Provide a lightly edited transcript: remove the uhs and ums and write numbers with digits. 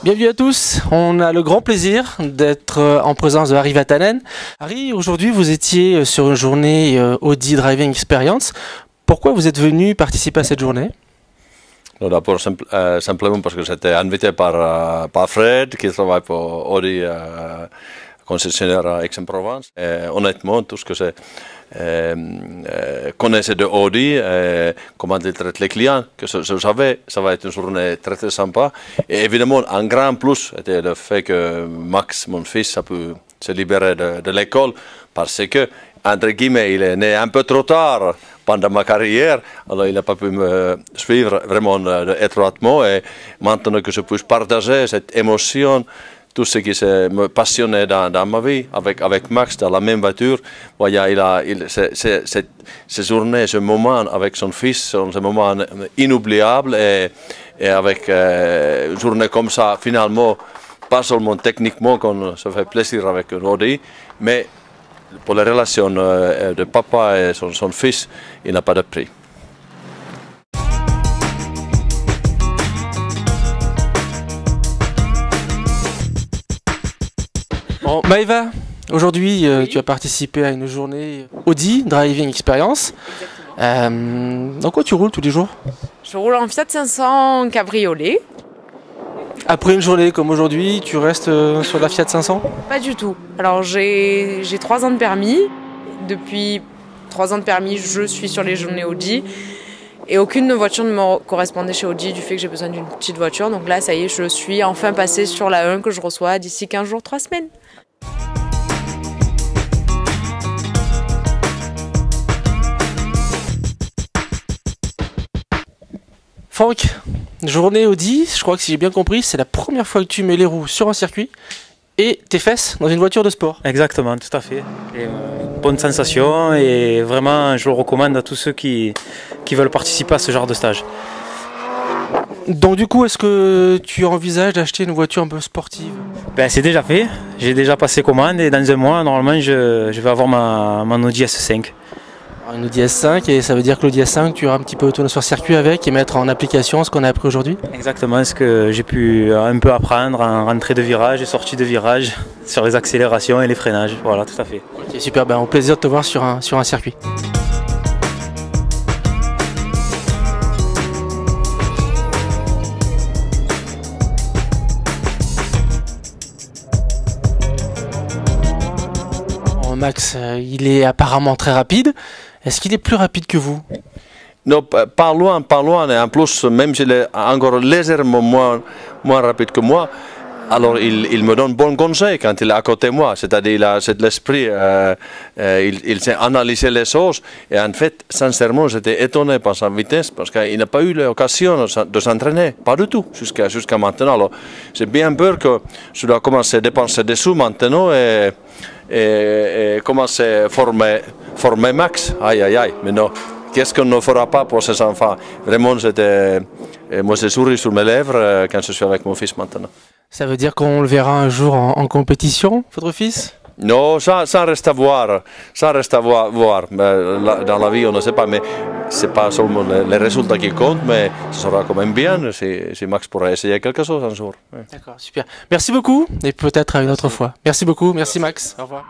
Bienvenue à tous, on a le grand plaisir d'être en présence de Harry Vatanen. Harry, aujourd'hui vous étiez sur une journée Audi Driving Experience. Pourquoi vous êtes venu participer à cette journée? D'abord simplement parce que j'étais invité par Fred qui travaille pour Audi concessionnaire à Aix-en-Provence. Honnêtement, tout ce que je connaissais de Audi, comment ils traitent les clients, que je savais, ça va être une journée très très sympa. Et évidemment, un grand plus était le fait que Max, mon fils, a pu se libérer de l'école parce que, entre guillemets, il est né un peu trop tard pendant ma carrière, alors il n'a pas pu me suivre vraiment étroitement. Et maintenant que je puisse partager cette émotion, tout ce qui me passionnait dans ma vie, avec Max dans la même voiture, voilà, ces journées, ce moment avec son fils, sont des moments inoubliables et avec une journée comme ça, finalement, pas seulement techniquement qu'on se fait plaisir avec Audi, mais pour la relation de papa et son fils, il n'a pas de prix. Bon, Maëva, aujourd'hui tu as participé à une journée Audi Driving Experience. Dans quoi tu roules tous les jours? Je roule en Fiat 500 cabriolet. Après une journée comme aujourd'hui, tu restes sur la Fiat 500? Pas du tout. Alors j'ai 3 ans de permis. Depuis 3 ans de permis, je suis sur les journées Audi. Et aucune de nos voitures ne me correspondait chez Audi du fait que j'ai besoin d'une petite voiture. Donc là, ça y est, je suis enfin passée sur la 1 que je reçois d'ici 15 jours, 3 semaines. Franck, journée Audi, je crois que si j'ai bien compris, c'est la première fois que tu mets les roues sur un circuit et tes fesses dans une voiture de sport. Exactement, tout à fait. Et, bonne sensation et vraiment je le recommande à tous ceux qui veulent participer à ce genre de stage. Donc du coup, est-ce que tu envisages d'acheter une voiture un peu sportive? Ben, c'est déjà fait, j'ai déjà passé commande et dans un mois, normalement, je vais avoir mon Audi S5. Alors, une Audi S5, et ça veut dire que l'Audi S5, tu auras un petit peu autour sur circuit avec et mettre en application ce qu'on a appris aujourd'hui? Exactement, ce que j'ai pu un peu apprendre en rentrée de virage et sortie de virage sur les accélérations et les freinages, voilà, tout à fait. Ok, super, ben, au plaisir de te voir sur un circuit. Max, il est apparemment très rapide. Est-ce qu'il est plus rapide que vous? Non, pas loin, et en plus, même s'il est encore légèrement moins rapide que moi, alors il me donne bon conseil quand il est à côté de moi, c'est-à-dire il a cet esprit, il sait analyser les choses, et en fait, sincèrement, j'étais étonné par sa vitesse, parce qu'il n'a pas eu l'occasion de s'entraîner, pas du tout, jusqu'à maintenant. Alors, j'ai bien peur que je dois commencer à dépenser des sous maintenant, et commencer à former Max. Aïe, aïe, aïe, mais non. Qu'est-ce qu'on ne fera pas pour ces enfants? Vraiment, moi, j'ai souri sur mes lèvres quand je suis avec mon fils maintenant. Ça veut dire qu'on le verra un jour en compétition, votre fils? Non, ça reste à voir. Ça reste à voir. Dans la vie, on ne sait pas, mais ce n'est pas seulement les résultats qui comptent, mais ce sera quand même bien si Max pourrait essayer quelque chose un jour. D'accord, super. Merci beaucoup, et peut-être à une autre fois. Merci beaucoup, merci Max. Au revoir.